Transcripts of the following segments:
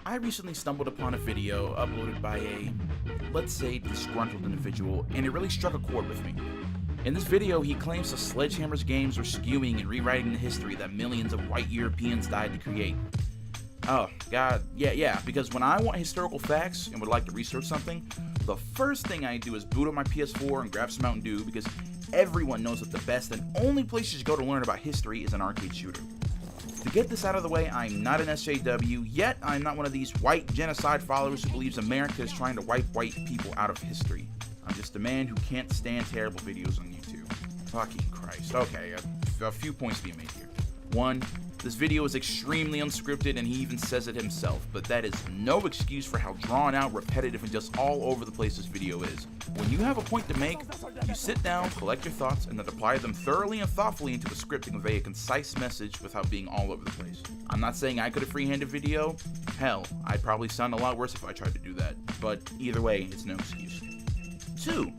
I recently stumbled upon a video uploaded by a, let's say, disgruntled individual, and it really struck a chord with me. In this video, he claims the Sledgehammer's games are skewing and rewriting the history that millions of white Europeans died to create. Oh, God, yeah, because when I want historical facts and would like to research something, the first thing I do is boot up my PS4 and grab some Mountain Dew, because everyone knows that the best and only place you should go to learn about history is an arcade shooter. To get this out of the way, I'm not an SJW, yet I'm not one of these white genocide followers who believes America is trying to wipe white people out of history. I'm just a man who can't stand terrible videos on YouTube. Fucking Christ. Okay, a few points being made here. One, this video is extremely unscripted, and he even says it himself, but that is no excuse for how drawn out, repetitive, and just all over the place this video is. When you have a point to make, you sit down, collect your thoughts, and then apply them thoroughly and thoughtfully into a script to convey a concise message without being all over the place. I'm not saying I could have freehanded video. Hell, I'd probably sound a lot worse if I tried to do that, but either way, it's no excuse. 2.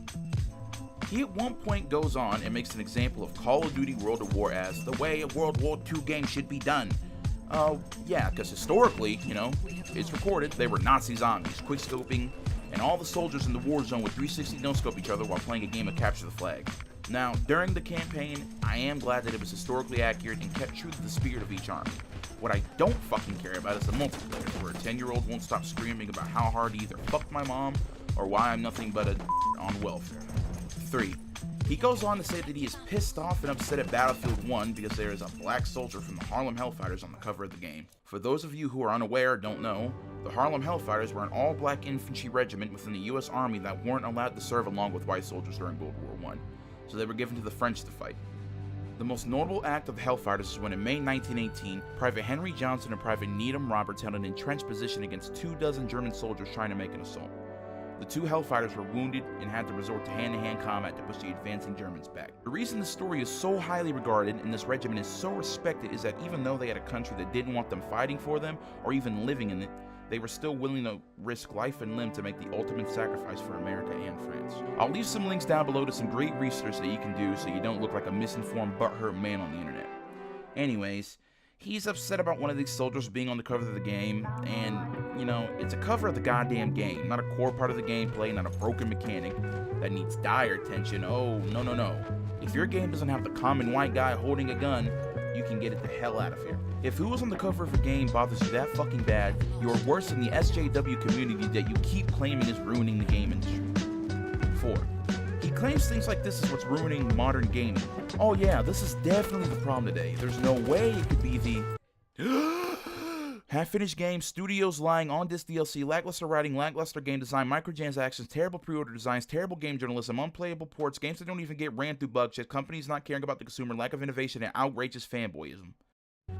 He at one point goes on and makes an example of Call of Duty World at War as the way a World War II game should be done. Yeah, because historically, it's recorded they were Nazi zombies, quickscoping, and all the soldiers in the war zone would 360 no-scope each other while playing a game of Capture the Flag. Now, during the campaign, I am glad that it was historically accurate and kept true to the spirit of each army. What I don't fucking care about is the multiplayer, where a 10-year-old won't stop screaming about how hard he either fucked my mom or why I'm nothing but a on welfare. 3. He goes on to say that he is pissed off and upset at Battlefield 1 because there is a black soldier from the Harlem Hellfighters on the cover of the game. For those of you who are unaware or don't know, the Harlem Hellfighters were an all-black infantry regiment within the US Army that weren't allowed to serve along with white soldiers during World War I, so they were given to the French to fight. The most notable act of the Hellfighters is when in May 1918, Private Henry Johnson and Private Needham Roberts held an entrenched position against 24 German soldiers trying to make an assault. The two Hellfighters were wounded and had to resort to hand-to-hand combat to push the advancing Germans back. The reason the story is so highly regarded and this regiment is so respected is that even though they had a country that didn't want them fighting for them or even living in it, they were still willing to risk life and limb to make the ultimate sacrifice for America and France. I'll leave some links down below to some great research that you can do so you don't look like a misinformed butthurt man on the internet. Anyways, he's upset about one of these soldiers being on the cover of the game, and, it's a cover of the goddamn game, not a core part of the gameplay, not a broken mechanic that needs dire attention. Oh, no. If your game doesn't have the common white guy holding a gun, you can get it the hell out of here. If who was on the cover of a game bothers you that fucking bad, you're worse than the SJW community that you keep claiming is ruining the game industry. 4. He claims things like this is what's ruining modern gaming. Oh yeah, this is definitely the problem today. There's no way it could be the half-finished game, studios lying on this DLC, lackluster writing, lackluster game design, microtransactions, terrible pre-order designs, terrible game journalism, unplayable ports, games that don't even get ran through bug checks, companies not caring about the consumer, lack of innovation, and outrageous fanboyism.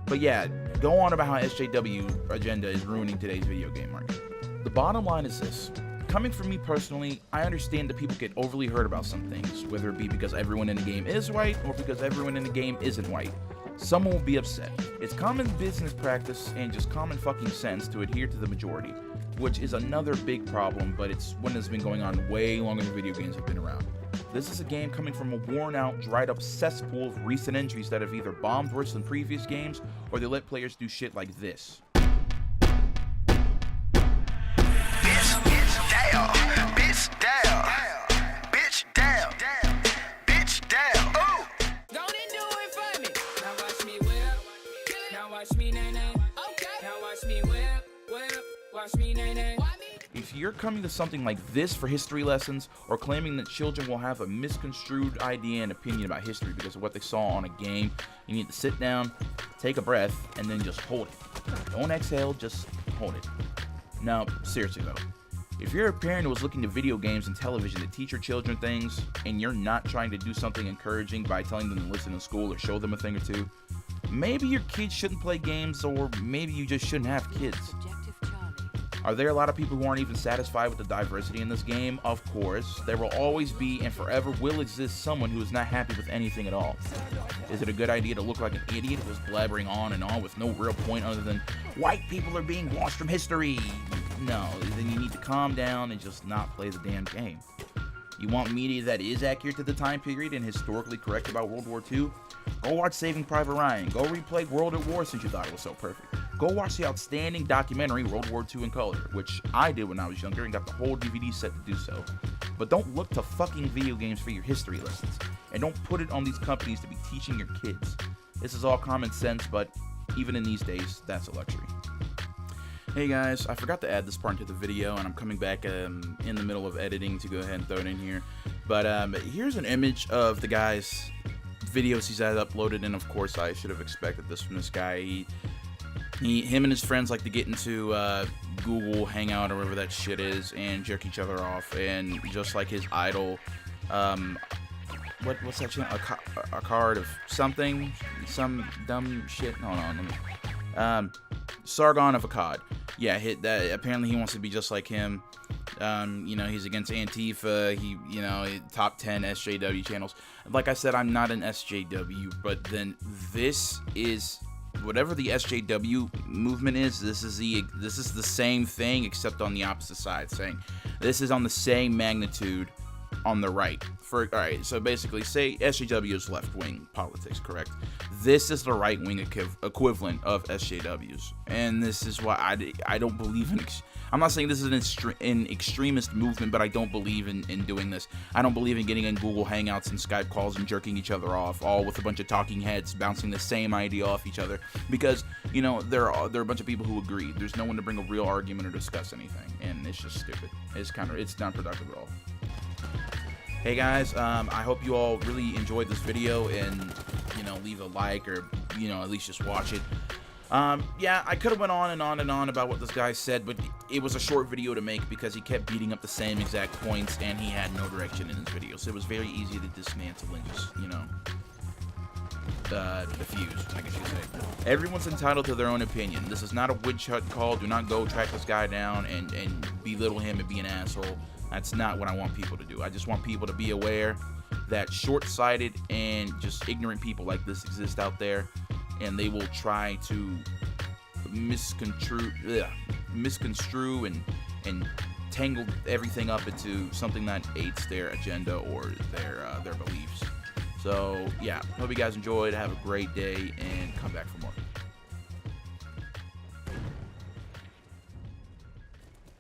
But yeah, go on about how SJW agenda is ruining today's video game market. The bottom line is this. Coming from me personally, I understand that people get overly hurt about some things, whether it be because everyone in the game is white or because everyone in the game isn't white. Someone will be upset. It's common business practice and just common fucking sense to adhere to the majority, which is another big problem, but it's one that's been going on way longer than video games have been around. This is a game coming from a worn-out, dried-up cesspool of recent entries that have either bombed worse than previous games, or they let players do shit like this. If you're coming to something like this for history lessons, or claiming that children will have a misconstrued idea and opinion about history because of what they saw on a game, you need to sit down, take a breath, and then just hold it. Don't exhale, just hold it. Now, seriously though, if you're a parent who is looking to video games and television to teach your children things, and you're not trying to do something encouraging by telling them to listen in school or show them a thing or two, maybe your kids shouldn't play games, or maybe you just shouldn't have kids. Are there a lot of people who aren't even satisfied with the diversity in this game? Of course. There will always be and forever will exist someone who is not happy with anything at all. Is it a good idea to look like an idiot who's blabbering on and on with no real point other than white people are being washed from history? No, then you need to calm down and just not play the damn game. You want media that is accurate to the time period and historically correct about World War II? Go watch Saving Private Ryan. Go replay World at War since you thought it was so perfect. go watch the outstanding documentary World War II in Color, which I did when I was younger and got the whole DVD set to do so. But don't look to fucking video games for your history lessons, and don't put it on these companies to be teaching your kids. This is all common sense, but even in these days, that's a luxury. Hey guys, I forgot to add this part into the video, and I'm coming back in the middle of editing to go ahead and throw it in here. But here's an image of the guy's videos he's had uploaded, and of course I should have expected this from this guy. Him and his friends like to get into Google Hangout or whatever that shit is and jerk each other off, and just like his idol, what's that channel? A card of something, some dumb shit. Hold on, Sargon of Akkad. Yeah, hit that. Apparently he wants to be just like him. You know, he's against Antifa. You know, top 10 SJW channels. Like I said, I'm not an SJW, but then this is whatever the SJW movement is. This is the same thing except on the opposite side, saying this is on the same magnitude on the right. Alright, so basically, say SJW is left-wing politics, correct? This is the right-wing equivalent of SJWs, and this is why I don't believe in. I'm not saying this is an extremist movement, but I don't believe in doing this. I don't believe in getting in Google Hangouts and Skype calls and jerking each other off, all with a bunch of talking heads bouncing the same idea off each other, because, you know, there are a bunch of people who agree. There's no one to bring a real argument or discuss anything, and it's just stupid. It's not productive at all. Hey guys, I hope you all really enjoyed this video, and, you know, leave a like, or, you know, at least just watch it. Yeah, I could have went on and on and on about what this guy said, but it was a short video to make because he kept beating up the same exact points, and he had no direction in his video, so it was very easy to dismantle and just, you know, diffuse, I guess you could say. Everyone's entitled to their own opinion. This is not a witch hunt call. Do not go track this guy down and belittle him and be an asshole. That's not what I want people to do. I just want people to be aware that short-sighted and just ignorant people like this exist out there, and they will try to misconstrue and tangle everything up into something that aids their agenda or their beliefs. So yeah, hope you guys enjoyed. Have a great day, and come back for more.